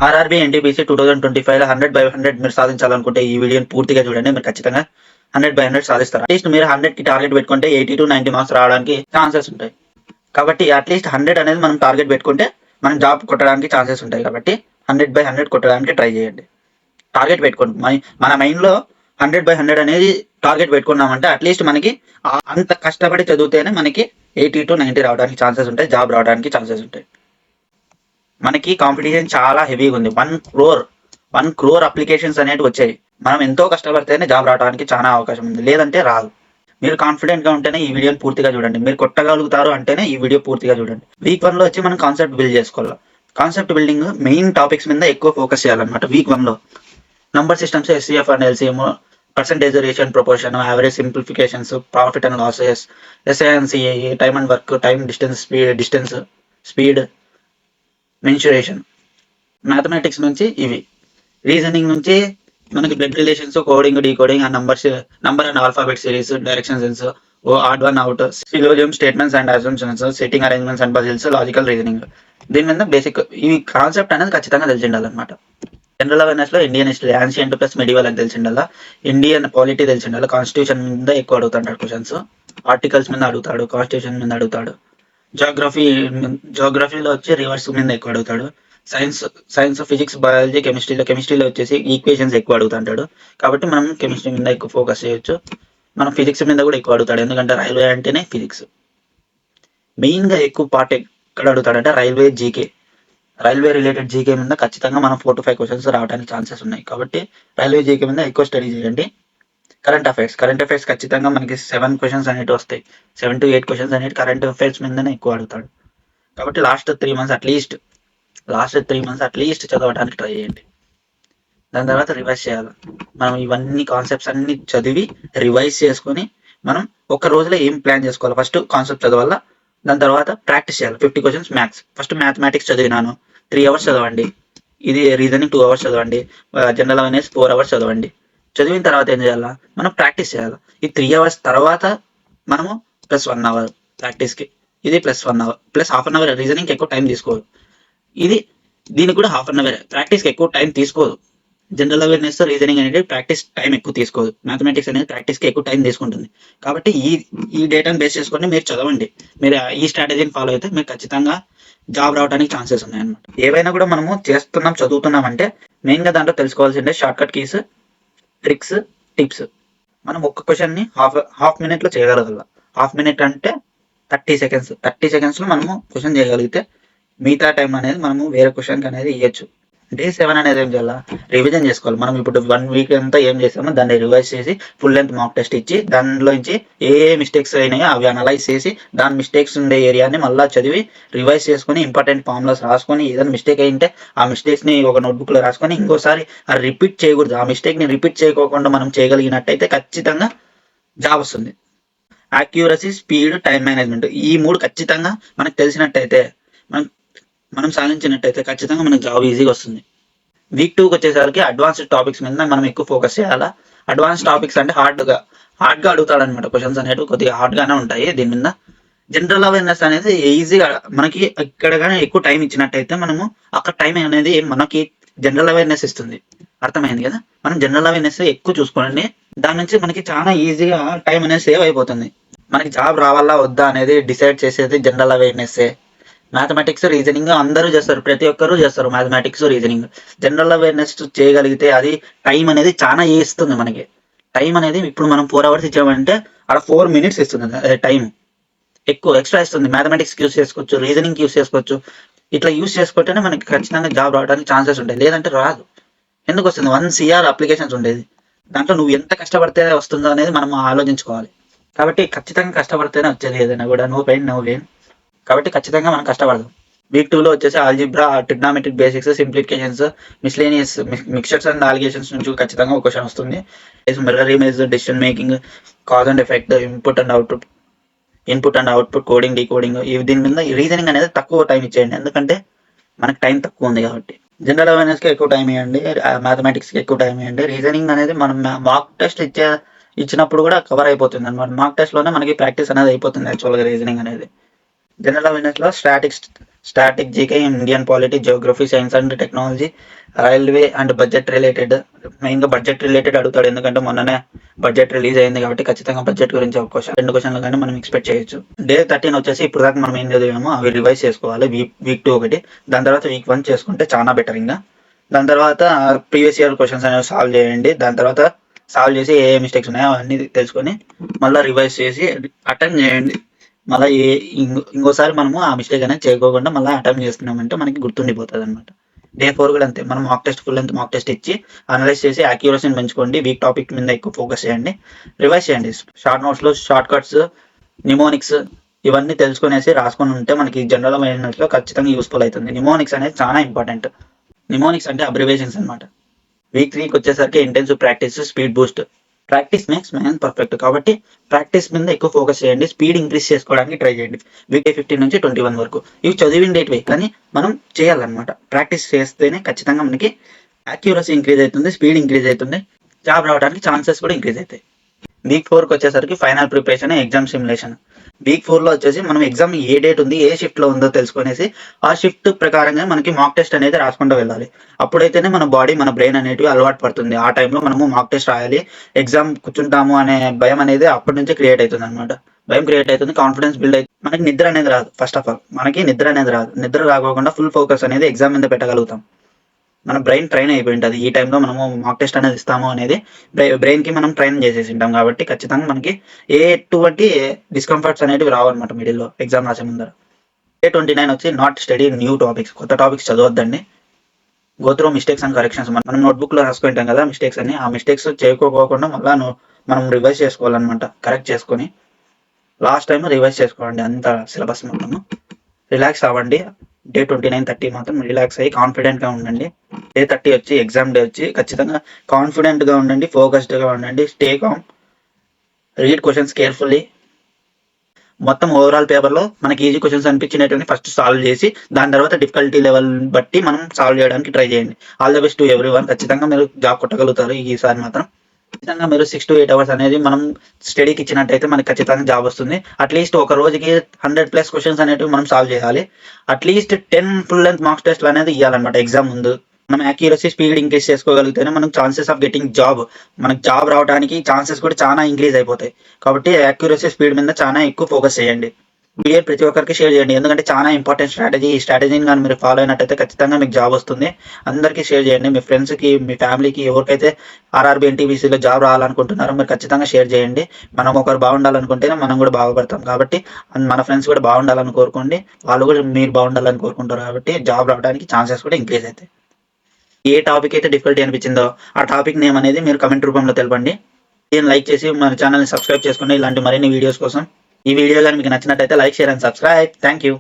RRB NTPC 2025లో 100/100 మీరు సాధించాలనుకుంటే ఈ వీడియోని పూర్తిగా చూడండి. మీరు ఖచ్చితంగా 100/100 సాధిస్తారు. అట్లీస్ట్ మీరు 100కి టార్గెట్ పెట్టుకుంటే 80 to 90 మార్క్స్ రావడానికి ఛాన్సెస్ ఉంటాయి. కాబట్టి అట్లీస్ట్ 100 అనేది మనం టార్గెట్ పెట్టుకుంటే మనం జాబ్ కొట్టడానికి ఛాన్సెస్ ఉంటాయి. కాబట్టి 100/100 కొట్టడానికి ట్రై చేయండి. టార్గెట్ పెట్టుకోండి. మన మైండ్లో 100/100 అనేది టార్గెట్ పెట్టుకున్నామంటే అట్లీస్ట్ మనకి అంత కష్టపడి చదివితేనే మనకి 80 to 90 రావడానికి ఛాన్సెస్ ఉంటాయి. జాబ్ రావడానికి ఛాన్సెస్ ఉంటాయి. మనకి కాంపిటీషన్ చాలా హెవీగా ఉంది. 1 crore అప్లికేషన్స్ అనేవి వచ్చాయి. మనం ఎంతో కష్టపడితేనే జాబ్ రావడానికి చాలా అవకాశం ఉంది, లేదంటే రాదు. మీరు కాన్ఫిడెంట్ గా ఉంటేనే ఈ వీడియోని పూర్తిగా చూడండి. మీరు కొట్టగలుగుతారు అంటేనే ఈ వీడియో పూర్తిగా చూడండి. వీక్ 1లో వచ్చి మనం కాన్సెప్ట్ బిల్డ్ చేసుకోవాలి. కాన్సెప్ట్ బిల్డింగ్ మెయిన్ టాపిక్స్ మీద ఎక్కువ ఫోకస్ చేయాలన్నమాట. వీక్ 1లో number systems, HCF and LCM, percentage, రేషన్, proportion, average, simplifications, profit and losses, SI and CI, time and work, time, distance, speed, mensuration. Mathematics నుంచి ఇవి. రీజనింగ్ నుంచి మనకి blood relations, coding, decoding, number and alphabet series, direction sense, odd one out, syllogism, statements and assumptions, seating arrangements and puzzles, logical reasoning. దీని మీద basic ఈ concept అనేది ఖచ్చితంగా తెలిసి ఉండాలన్నమాట. జనరల్ అవేర్నెస్ లో Indian history, ancient plus medieval అని తెలిసి ఉండాలా. ఇండియన్ పాలిటీ తెలిసి ఉండాలి. కాన్స్టిట్యూషన్ మీద ఎక్కువ అడుగుతాడు క్వశ్చన్స్. ఆర్టికల్స్ మీద అడుగుతాడు, కాన్స్టిట్యూషన్ మీద అడుగుతాడు. జోగ్రఫీలో వచ్చి రివర్స్ మీద ఎక్కువ అడుగుతాడు. సైన్స్, ఫిజిక్స్, బయాలజీ, కెమిస్ట్రీలో వచ్చేసి ఈక్వేషన్స్ ఎక్కువ అడుగుతుంటాడు. కాబట్టి మనం కెమిస్ట్రీ మీద ఎక్కువ ఫోకస్ చేయొచ్చు. మనం ఫిజిక్స్ మీద కూడా ఎక్కువ అడుగుతాడు, ఎందుకంటే రైల్వే అంటేనే ఫిజిక్స్. మెయిన్ గా ఎక్కువ పార్ట్ ఎక్కడ అడుగుతాడంటే రైల్వే రిలేటెడ్ జీకే మీద ఖచ్చితంగా మనం 4 to 5 క్వశ్చన్స్ రావడానికి ఛాన్సెస్ ఉన్నాయి. కాబట్టి రైల్వే జీకే మీద ఎక్కువ స్టడీ చేయండి. కరెంట్ అఫైర్స్ ఖచ్చితంగా మనకి 7 క్వశ్చన్స్ అనేవి వస్తాయి. 7 to 8 క్వశ్చన్స్ అనేవి కరెంట్ అఫైర్స్ మీదనే ఎక్కువ అడుగుతాడు. కాబట్టి లాస్ట్ 3 months అట్లీస్ట్ చదవడానికి ట్రై చేయండి. దాని తర్వాత రివైజ్ చేయాలి. మనం ఇవన్నీ కాన్సెప్ట్స్ అన్ని చదివి రివైజ్ చేసుకొని మనం ఒక రోజులో ఏం ప్లాన్ చేసుకోవాలి. ఫస్ట్ కాన్సెప్ట్ చదవాలా, దాని తర్వాత ప్రాక్టీస్ చేయాలి. 50 క్వశ్చన్స్ మ్యాథ్స్. ఫస్ట్ మ్యాథమెటిక్స్ చదివినాను, 3 hours చదవండి. ఇది రీజనింగ్ 2 hours చదవండి. జనరల్ అవేర్నెస్ 4 hours చదవండి. చదివిన తర్వాత ఏం చేయాలా, మనం ప్రాక్టీస్ చేయాలి. ఈ 3 hours తర్వాత మనము +1 hour ప్రాక్టీస్కి, ఇది +1 hour ప్లస్ ½ hour రీజనింగ్కి ఎక్కువ టైం తీసుకోదు. దీనికి కూడా ½ hour ప్రాక్టీస్కి ఎక్కువ టైం తీసుకోదు. జనరల్ అవేర్నెస్, రీజనింగ్ అనేది ప్రాక్టీస్ టైం ఎక్కువ తీసుకోదు. మ్యాథమెటిక్స్ అనేది ప్రాక్టీస్కి ఎక్కువ టైం తీసుకుంటుంది. కాబట్టి ఈ డేటాను బేస్ చేసుకొని మీరు చదవండి. మీరు ఈ స్ట్రాటజీని ఫాలో అయితే మీరు ఖచ్చితంగా జాబ్ రావడానికి ఛాన్సెస్ ఉన్నాయన్నమాట. ఏవైనా కూడా మనము చదువుతున్నాం అంటే మెయిన్గా దాంట్లో తెలుసుకోవాల్సిందే short cut keys, tricks, tips. మనం ఒక్క క్వశ్చన్ని హాఫ్ మినిట్లో చేయగలగాలి. హాఫ్ మినిట్ అంటే 30 seconds. 30 seconds లో మనము క్వశ్చన్ చేయగలిగితే మిగతా టైం అనేది మనము వేరే క్వశ్చన్కి అనేది ఇవ్వచ్చు. Day 7 అనేది ఏం చేయాలా, రివిజన్ చేసుకోవాలి. మనం ఇప్పుడు 1 week అంతా ఏం చేసామో దాన్ని రివైజ్ చేసి ఫుల్ లెంత్ మాక్ టెస్ట్ ఇచ్చి దానిలో నుంచి ఏ మిస్టేక్స్ అయినాయో అవి అనలైజ్ చేసి దాని మిస్టేక్స్ ఉండే ఏరియాని మళ్ళీ చదివి రివైజ్ చేసుకొని ఇంపార్టెంట్ ఫార్ములాస్ రాసుకొని ఏదైనా మిస్టేక్ అయింటే ఆ మిస్టేక్స్ని ఒక నోట్బుక్లో రాసుకొని ఇంకోసారి రిపీట్ చేయకూడదు. ఆ మిస్టేక్ని రిపీట్ చేయకోకుండా మనం చేయగలిగినట్టయితే ఖచ్చితంగా జాబ్ వస్తుంది. యాక్యురసీ, స్పీడ్, టైం మేనేజ్మెంట్, ఈ 3 ఖచ్చితంగా మనకు తెలిసినట్టయితే మనం సాధించినట్టయితే ఖచ్చితంగా మనకు జాబ్ ఈజీగా వస్తుంది. వీక్ 2కి వచ్చేసరికి అడ్వాన్స్డ్ టాపిక్స్ మీద మనం ఎక్కువ ఫోకస్ చేయాలా. అడ్వాన్స్ టాపిక్స్ అంటే హార్డ్గా అడుగుతాడు అనమాట. క్వశ్చన్స్ అనేవి కొద్దిగా హార్డ్గానే ఉంటాయి. దీని మీద జనరల్ అవేర్నెస్ అనేది ఈజీగా మనకి ఇక్కడ కానీ ఎక్కువ టైం ఇచ్చినట్టయితే మనము అక్కడ టైం అనేది మనకి జనరల్ అవేర్నెస్ ఇస్తుంది. అర్థమైంది కదా. మనం జనరల్ అవేర్నెస్ ఎక్కువ చూసుకోండి. దాని నుంచి మనకి చాలా ఈజీగా టైం అనేది సేవ్ అయిపోతుంది. మనకి జాబ్ రావాలా వద్దా అనేది డిసైడ్ చేసేది జనరల్ అవేర్నెస్సే. మ్యాథమెటిక్స్, రీజనింగ్ అందరూ చేస్తారు, ప్రతి ఒక్కరూ చేస్తారు మ్యాథమెటిక్స్, రీజనింగ్. జనరల్ అవేర్నెస్ చేయగలిగితే అది టైం అనేది చాలా ఇస్తుంది మనకి. టైం అనేది ఇప్పుడు మనం 4 hours ఇచ్చామంటే అక్కడ 4 minutes ఇస్తుంది టైం. ఎక్కువ ఎక్స్ట్రా ఇస్తుంది. మ్యాథమెటిక్స్కి యూస్ చేసుకోవచ్చు, రీజనింగ్కి యూస్ చేసుకోవచ్చు. ఇట్లా యూస్ చేసుకుంటేనే మనకి ఖచ్చితంగా జాబ్ రావడానికి ఛాన్సెస్ ఉంటాయి, లేదంటే రాదు. ఎందుకు వస్తుంది? 1 CR అప్లికేషన్స్ ఉండేది. దాంట్లో నువ్వు ఎంత కష్టపడితే వస్తుందో అనేది మనం ఆలోచించుకోవాలి. కాబట్టి ఖచ్చితంగా కష్టపడితేనే వచ్చేది ఏదైనా కూడా. No pain no gain. కాబట్టి ఖచ్చితంగా మనం కష్టపడదాం. వీక్ 2లో వచ్చేసి algebra, trigonometric basics, simplifications, miscellaneous, mixtures and alligations నుంచి ఖచ్చితంగా ఒక క్వశ్చన్ వస్తుంది. Mirror image, decision making, cause and effect, input and output, coding, decoding. దీని మీద రీజనింగ్ అనేది తక్కువ టైం ఇచ్చేయండి, ఎందుకంటే మనకి టైం తక్కువ ఉంది కాబట్టి. జనరల్ అవేర్నెస్కి ఎక్కువ టైం ఇవ్వండి, మ్యాథమెటిక్స్కి ఎక్కువ టైం ఇవ్వండి. రీజనింగ్ అనేది మనం మాక్ టెస్ట్ ఇచ్చినప్పుడు కూడా కవర్ అయిపోతుంది అనమాట. మాక్ టెస్ట్లోనే మనకి ప్రాక్టీస్ అనేది అయిపోతుంది యాక్చువల్గా రీజనింగ్ అనేది. జనరల్ అవేర్నెస్లో static GK, Indian polity, geography, science and technology, railway and budget related. మెయిన్గా బడ్జెట్ రిలేటెడ్ అడుగుతాడు, ఎందుకంటే మొన్ననే బడ్జెట్ రిలీజ్ అయింది కాబట్టి ఖచ్చితంగా బడ్జెట్ గురించి ఒక క్వశ్చన్, 2 క్వశ్చన్లు కానీ మనం ఎక్స్పెక్ట్ చేయొచ్చు. డే 13 వచ్చేసి ఇప్పుడు దాకా మనం ఏం చదివామో అవి రివైజ్ చేసుకోవాలి. వీక్ 2 ఒకటి, దాని తర్వాత వీక్ 1 చేసుకుంటే చాలా బెటర్. ఇంకా దాని తర్వాత ప్రీవియస్ ఇయర్ క్వశ్చన్స్ అనేవి సాల్వ్ చేయండి. దాని తర్వాత సాల్వ్ చేసి ఏ మిస్టేక్స్ ఉన్నాయో అవన్నీ తెలుసుకొని మళ్ళీ రివైజ్ చేసి అటెంప్ట్ చేయండి. మళ్ళీ ఇంకోసారి మనము ఆ మిస్టేక్ అనేది చేయకోకుండా మళ్ళీ అటెంప్ట్ చేస్తున్నామంటే మనకి గుర్తుండిపోతుంది అనమాట. డే 4 కూడా అంతే, మనం mock test full length mock test ఇచ్చి అనలైజ్ చేసి యాక్యురసీని పెంచుకోండి. వీక్ టాపిక్ మీద ఎక్కువ ఫోకస్ చేయండి, రివైజ్ చేయండి. షార్ట్ నోట్స్లో షార్ట్ కట్స్, నిమోనిక్స్ ఇవన్నీ తెలుసుకునేసి రాసుకొని ఉంటే మనకి జనరల్ అవేర్నెస్లో ఖచ్చితంగా యూస్ఫుల్ అవుతుంది. నిమోనిక్స్ అనేది చాలా ఇంపార్టెంట్. నిమోనిక్స్ అంటే అబ్రివేషన్స్ అనమాట. వీక్ 3కి వచ్చేసరికి intensive practice, speed Boost. Practice makes man perfect కాబట్టి ప్రాక్టీస్ మీద ఎక్కువ ఫోకస్ చేయండి. స్పీడ్ ఇంక్రీజ్ చేసుకోవడానికి ట్రై చేయండి. వీక్ 15 నుంచి 21 వరకు ఇవి చదివిండేటివి, కానీ మనం చేయాలన్నమాట. ప్రాక్టీస్ చేస్తేనే ఖచ్చితంగా మనకి యాక్యురసీ ఇంక్రీజ్ అవుతుంది, స్పీడ్ ఇంక్రీజ్ అవుతుంది, జాబ్ రావడానికి ఛాన్సెస్ కూడా ఇంక్రీజ్ అవుతాయి. వీక్ 4కి వచ్చేసరికి final preparation, exam simulation. Week 4లో వచ్చేసి మనం ఎగ్జామ్ ఏ డేట్ ఉంది, ఏ షిఫ్ట్లో ఉందో తెలుసుకునేసి ఆ షిఫ్ట్ ప్రకారంగా మనకి మాక్ టెస్ట్ అనేది రాసుకుంటూ వెళ్ళాలి. అప్పుడైతేనే మన బాడీ, మన బ్రెయిన్ అనేటివి అలవాటు పడుతుంది. ఆ టైంలో మనము మాక్ టెస్ట్ రాయాలి, ఎగ్జామ్ కూర్చుంటాము అనే భయం అనేది అప్పటి నుంచి క్రియేట్ అవుతుంది అనమాట. భయం క్రియేట్ అవుతుంది, కాన్ఫిడెన్స్ బిల్డ్ అవుతుంది. మనకి నిద్ర అనేది రాదు. ఫస్ట్ ఆఫ్ ఆల్ మనకి నిద్ర అనేది రాదు. నిద్ర రాకోకుండా ఫుల్ ఫోకస్ అనేది ఎగ్జామ్ మీద పెట్టగలుగుతాం. మన బ్రెయిన్ ట్రైన్ అయిపోయి ఉంటుంది. ఈ టైంలో మనము మాక్ టెస్ట్ అనేది ఇస్తాము అనేది బ్రెయిన్కి మనం ట్రైన్ చేసేసి ఉంటాం కాబట్టి ఖచ్చితంగా మనకి ఎటువంటి డిస్కంఫర్ట్స్ అనేవి రావన్నమాట మిడిల్లో ఎగ్జామ్ రాసే ముందర. డే 29 వచ్చి నాట్ స్టడీ న్యూ టాపిక్స్. కొత్త టాపిక్స్ చదవద్దండి. Go through mistakes and corrections. మనం నోట్బుక్లో రాసుకుంటాం కదా మిస్టేక్స్ అని, ఆ మిస్టేక్స్ చేయకోకుండా మళ్ళీ మనం రివైజ్ చేసుకోవాలన్నమాట. కరెక్ట్ చేసుకొని లాస్ట్ టైం రివైజ్ చేసుకోండి అంత సిలబస్ మొత్తము. రిలాక్స్ అవ్వండి. డే 29, 30 మాత్రం రిలాక్స్ అయ్యి కాన్ఫిడెంట్గా ఉండండి. డే 30 వచ్చి ఎగ్జామ్ డే వచ్చి ఖచ్చితంగా కాన్ఫిడెంట్గా ఉండండి, ఫోకస్డ్గా ఉండండి. Stay calm, read questions carefully. మొత్తం ఓవరాల్ పేపర్లో మనకి ఈజీ క్వశ్చన్స్ అనిపించినటువంటి ఫస్ట్ సాల్వ్ చేసి దాని తర్వాత డిఫికల్టీ లెవెల్ బట్టి మనం సాల్వ్ చేయడానికి ట్రై చేయండి. All the best to everyone. ఖచ్చితంగా మీరు జాబ్ కొట్టగలుగుతారు ఈసారి మాత్రం. ఖచ్చితంగా మీరు 6 to 8 hours అనేది మనం స్టడీకి ఇచ్చినట్టయితే మనకి ఖచ్చితంగా జాబ్ వస్తుంది. అట్లీస్ట్ ఒక రోజుకి 100+ క్వశ్చన్స్ అనేవి మనం సాల్వ్ చేయాలి. అట్లీస్ట్ 10 ఫుల్ లెంత్ మార్క్స్ టెస్ట్లు అనేది ఇవ్వాలన్నమాట ఎగ్జామ్ ముందు. మనం యాక్యురసీ, స్పీడ్ ఇంక్రీజ్ చేసుకోగలిగితేనే మనకు ఛాన్సెస్ ఆఫ్ గెటింగ్ జాబ్, మనకు జాబ్ రావడానికి ఛాన్సెస్ కూడా చాలా ఇంక్రీజ్ అయిపోతాయి. కాబట్టి యాక్యురసీ, స్పీడ్ మీద చాలా ఎక్కువ ఫోకస్ చేయండి. వీడియో ప్రతి ఒక్కరికి షేర్ చేయండి, ఎందుకంటే చాలా ఇంపార్టెంట్ స్ట్రాటజీ. ఈ స్ట్రాటజీని కానీ మీరు ఫాలో అయినట్టయితే ఖచ్చితంగా మీకు జాబ్ వస్తుంది. అందరికీ షేర్ చేయండి. మీ ఫ్రెండ్స్కి, మీ ఫ్యామిలీకి, ఎవరికైతే ఆర్ఆర్బీ, ఎన్టీపీసీలో జాబ్ రావాలనుకుంటున్నారో మీరు ఖచ్చితంగా షేర్ చేయండి. మనం ఒకరు బాగుండాలనుకుంటేనే మనం కూడా బాగుపడతాం. కాబట్టి మన ఫ్రెండ్స్ కూడా బాగుండాలని కోరుకోండి, వాళ్ళు కూడా మీరు బాగుండాలని కోరుకుంటారు. కాబట్టి జాబ్ రావడానికి ఛాన్సెస్ కూడా ఇంక్రీజ్ అవుతాయి. ఏ టాపిక్ అయితే డిఫికల్టీ అనిపించిందో ఆ టాపిక్ నేమ్ అనేది మీరు కమెంట్ రూపంలో తెలపండి. దీన్ని లైక్ చేసి మన ఛానల్ని సబ్స్క్రైబ్ చేసుకోండి ఇలాంటి మరిన్ని వీడియోస్ కోసం. ఈ వీడియో కానీ మీకు నచ్చినట్టయితే like, share and subscribe. Thank you.